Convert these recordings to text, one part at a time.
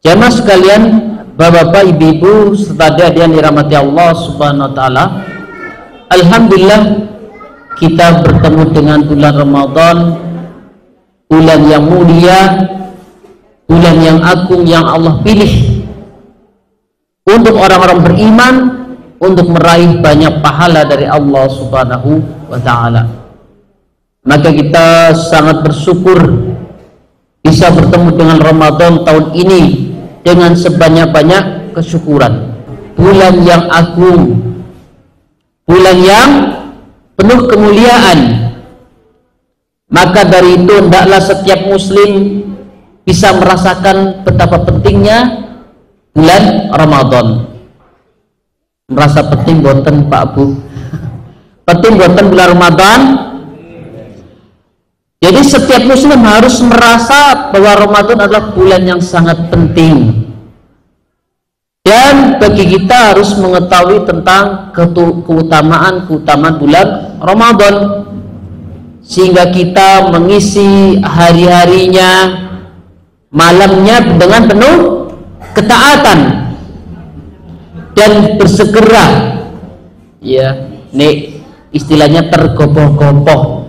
Jamaah sekalian, bapak-bapak, ibu-ibu, serta adik-adik yang dirahmati Allah Subhanahu wa taala. Alhamdulillah kita bertemu dengan bulan Ramadan, bulan yang mulia, bulan yang agung yang Allah pilih untuk orang-orang beriman, untuk meraih banyak pahala dari Allah Subhanahu wa taala. Maka kita sangat bersyukur bisa bertemu dengan Ramadan tahun ini dengan sebanyak-banyak kesyukuran. Bulan yang agung, bulan yang penuh kemuliaan. Maka dari itu hendaklah setiap muslim bisa merasakan betapa pentingnya bulan Ramadan. Merasa penting boten Pak Bu? Penting boten bulan Ramadan? Jadi setiap muslim harus merasa bahwa Ramadan adalah bulan yang sangat penting. Dan bagi kita harus mengetahui tentang keutamaan bulan Ramadan, sehingga kita mengisi hari-harinya, malamnya dengan penuh ketaatan dan bersegera, ya, nih istilahnya tergopoh-gopoh,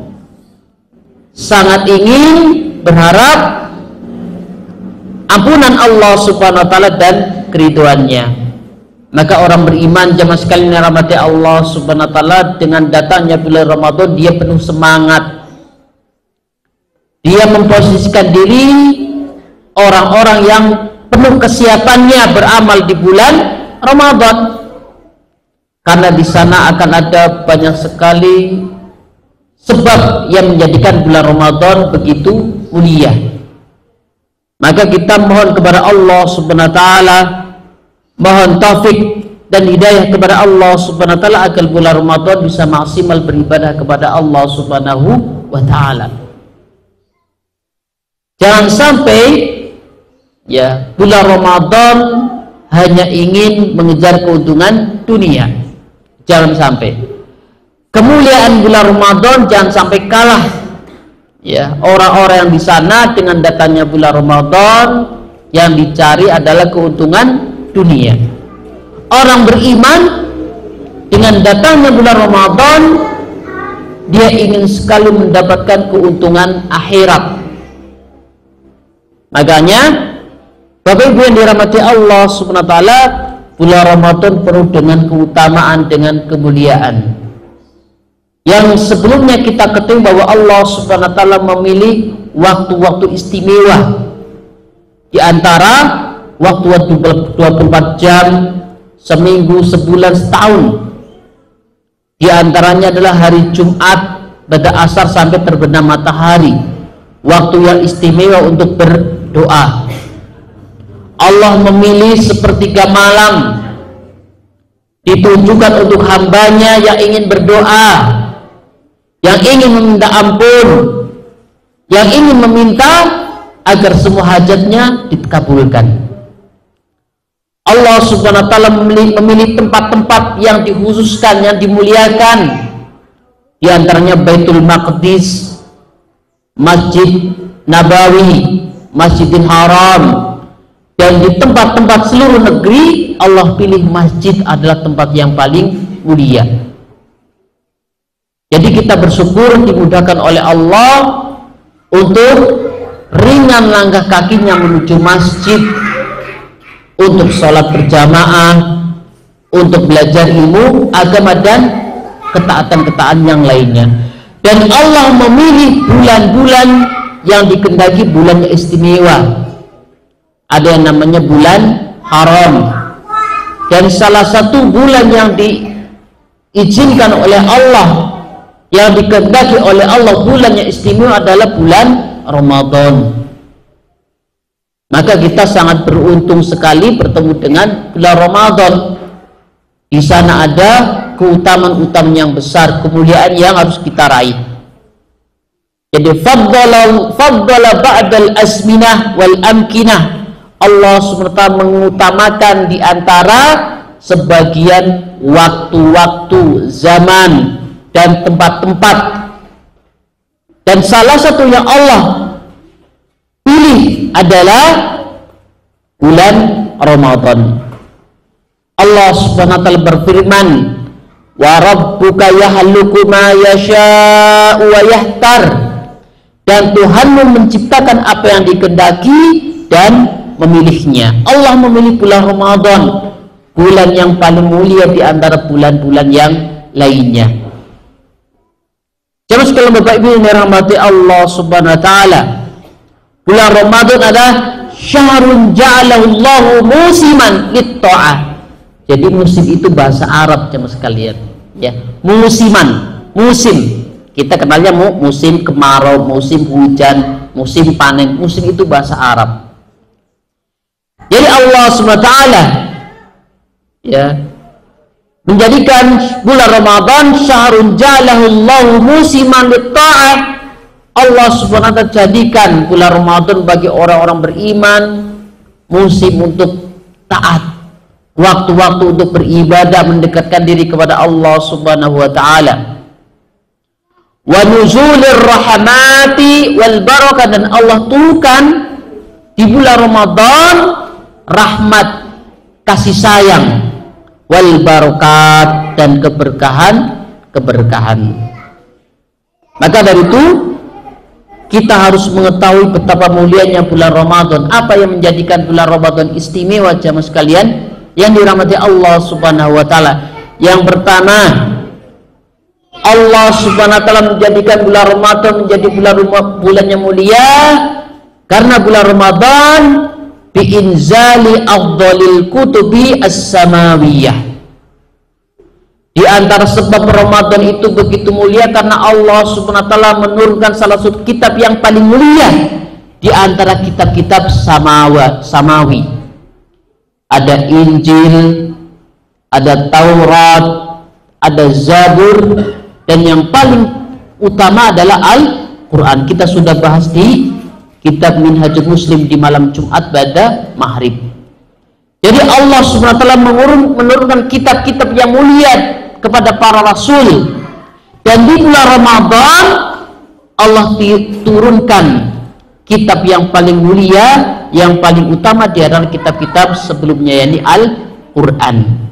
sangat ingin berharap ampunan Allah Subhanahu wa taala dan keriduannya. Maka orang beriman, jamaah sekalian yang dirahmati Allah Subhanahu wa taala, dengan datangnya bulan Ramadan dia penuh semangat. Dia memposisikan diri orang-orang yang penuh kesiapannya beramal di bulan Ramadan, karena di sana akan ada banyak sekali sebab yang menjadikan bulan Ramadan begitu mulia. Maka kita mohon kepada Allah Subhanahu wa taala, mohon taufik dan hidayah kepada Allah Subhanahu wa taala agar bulan Ramadan bisa maksimal beribadah kepada Allah Subhanahu wa taala. Jangan sampai ya bulan Ramadan hanya ingin mengejar keuntungan dunia. Jangan sampai. Kemuliaan bulan Ramadan jangan sampai kalah ya orang-orang yang di sana. Dengan datangnya bulan Ramadan yang dicari adalah keuntungan dunia. Orang beriman dengan datangnya bulan Ramadan dia ingin sekali mendapatkan keuntungan akhirat. Makanya Bapak Ibu yang dirahmati Allah Subhanahu wa taala, bulan Ramadan penuh dengan keutamaan, dengan kemuliaan. Yang sebelumnya kita ketahui bahwa Allah Subhanahu wa taala memilih waktu-waktu istimewa. Di antara waktu 24 jam, seminggu, sebulan, setahun. Di antaranya adalah hari Jumat pada asar sampai terbenam matahari. Waktu yang istimewa untuk berdoa. Allah memilih sepertiga malam ditunjukkan untuk hambanya yang ingin berdoa, yang ingin meminta ampun, yang ingin meminta agar semua hajatnya dikabulkan. Allah Subhanahu wa taala memilih tempat-tempat yang dikhususkan, yang dimuliakan. Di antaranya Baitul Maqdis, Masjid Nabawi, Masjidil Haram. Dan di tempat-tempat seluruh negeri Allah pilih masjid adalah tempat yang paling mulia. Jadi kita bersyukur dimudahkan oleh Allah untuk ringan langkah kakinya menuju masjid, untuk sholat berjamaah, untuk belajar ilmu agama dan ketaatan-ketaatan yang lainnya. Dan Allah memilih bulan-bulan yang dikehendaki bulan yang istimewa. Ada yang namanya bulan haram, dan salah satu bulan yang diizinkan oleh Allah, yang dikehendaki oleh Allah bulan yang istimewa adalah bulan Ramadan. Maka kita sangat beruntung sekali bertemu dengan bulan Ramadan. Di sana ada keutamaan-keutamaan yang besar, kemuliaan yang harus kita raih. Jadi faddala ba'dal azminah wal amkinah. Allah SWT mengutamakan di antara sebagian waktu-waktu, zaman dan tempat-tempat. Dan salah satu yang Allah pilih adalah bulan Ramadan. Allah Subhanahu wa taala berfirman, wa rabbuka yahluku ma yasha'u wa yahtar, dan Tuhanmu menciptakan apa yang dikehendaki dan memilihnya. Allah memilih bulan Ramadan, bulan yang paling mulia di antara bulan-bulan yang lainnya. Jemaah sekalian Bapak Ibu yang dirahmati Allah Subhanahu wa taala, bulan Ramadan adalah syahrun ja'alahu Allahu musiman lit-ta'ah. Jadi musim itu bahasa Arab jemaah sekalian, ya. Musiman, musim. Kita kenalnya musim kemarau, musim hujan, musim panen. Musim itu bahasa Arab. Jadi Allah Subhanahu wa taala, ya, menjadikan bulan Ramadan syahrun ja'alahu Allahu musiman lit-ta'ah. Allah Subhanahu wa taala jadikan bulan Ramadan bagi orang-orang beriman musim untuk taat, waktu-waktu untuk beribadah, mendekatkan diri kepada Allah Subhanahu wa taala. Wa nuzulir rahmati wal barakah, dan Allah turunkan di bulan Ramadan rahmat, kasih sayang, wal barakat, dan keberkahan. Maka dari itu kita harus mengetahui betapa mulianya bulan Ramadan. Apa yang menjadikan bulan Ramadan istimewa jemaah sekalian yang dirahmati Allah Subhanahu wa taala? Yang pertama, Allah Subhanahu wa taala menjadikan bulan Ramadan menjadi bulan yang mulia karena bulan Ramadan biinzali afdhalil kutubi as-samawiyah. Di antara sebab Ramadan itu begitu mulia karena Allah Subhanahu wa taala menurunkan salah satu kitab yang paling mulia di antara kitab-kitab samawi. Ada Injil, ada Taurat, ada Zabur, dan yang paling utama adalah Al-Quran. Kita sudah bahas di kitab Minhajul Muslim di malam Jumat pada maghrib. Jadi Allah Subhanahu wa taala menurunkan kitab-kitab yang mulia kepada para rasul, dan di bulan Ramadan Allah turunkan kitab yang paling mulia, yang paling utama di antara kitab-kitab sebelumnya, yakni Al-Quran.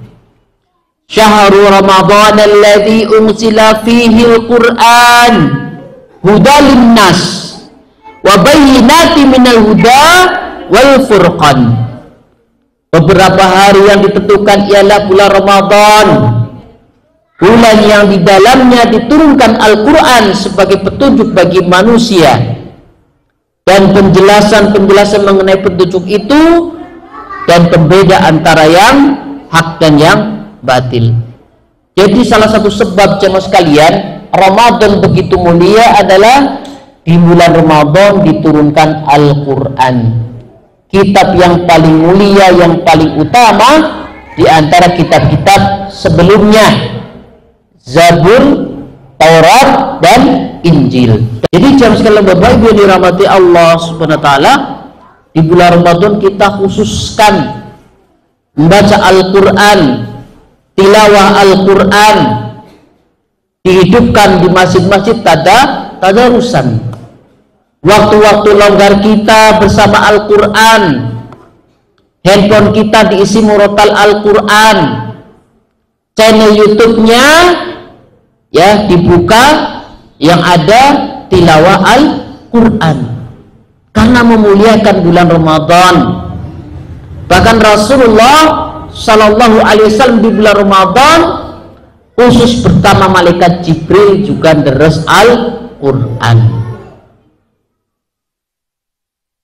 Syahrul Ramadan alladzi unzila fihi al-Quran hudal linnas wa bayyinatin minal huda wal furqan. Beberapa hari yang ditentukan ialah bulan Ramadan, bulan yang di dalamnya diturunkan Al-Quran sebagai petunjuk bagi manusia, dan penjelasan mengenai petunjuk itu, dan pembeda antara yang hak dan yang batil. Jadi salah satu sebab jemaah sekalian Ramadan begitu mulia adalah di bulan Ramadan diturunkan Al-Quran, kitab yang paling mulia, yang paling utama di antara kitab-kitab sebelumnya, Zabur, Taurat, dan Injil. Jadi jemaah sekalian Bapak Ibu yang dirahmati Allah Subhanahu wa taala, di bulan Ramadan kita khususkan membaca Al-Quran, tilawah Al-Quran, dihidupkan di masjid-masjid tadarusan. Waktu-waktu longgar kita bersama Al-Quran, handphone kita diisi murotal Al-Quran, channel YouTube-nya ya dibuka yang ada tilawah Al-Quran, karena memuliakan bulan Ramadan. Bahkan Rasulullah Sallallahu Alaihi Wasallam di bulan Ramadan khusus pertama malaikat Jibril juga deres Al-Quran.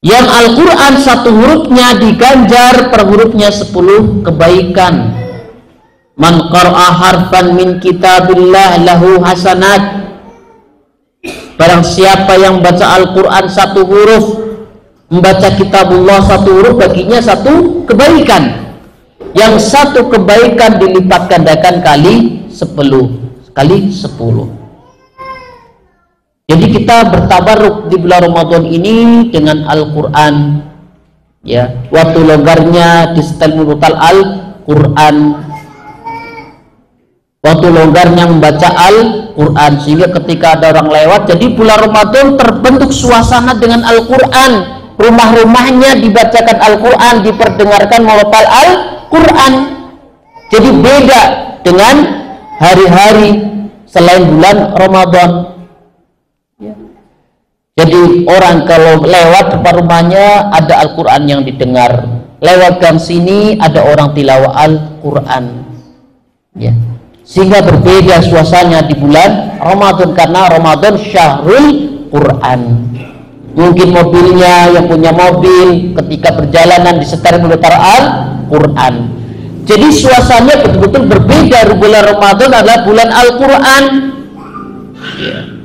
Yang Al-Quran satu hurufnya diganjar per hurufnya 10 kebaikan. Man qara'a harfan min kitabillah lahu hasanat. Barang siapa yang baca Al-Quran satu huruf, membaca kitabullah satu huruf, baginya satu kebaikan. Yang satu kebaikan dilipat gandakan kali 10. Jadi kita bertabaruk di bulan Ramadan ini dengan Al-Quran, ya. Waktu longgarnya di setel murotal Al-Quran, waktu longgarnya membaca Al-Quran, sehingga ketika ada orang lewat, jadi bulan Ramadan terbentuk suasana dengan Al-Quran rumah-rumahnya dibacakan Al-Quran, diperdengarkan melafal Al-Quran. Jadi beda dengan hari-hari selain bulan Ramadan. Jadi orang kalau lewat depan rumahnya ada Al-Quran yang didengar, lewat gang sini ada orang tilawah Al-Quran, ya. Sehingga berbeda suasananya di bulan Ramadan, karena Ramadan syahrul Quran. Mungkin mobilnya, yang punya mobil ketika perjalanan disetari memutar Al-Quran. Jadi suasananya betul-betul berbeda. Bulan Ramadan adalah bulan Al-Quran, ya.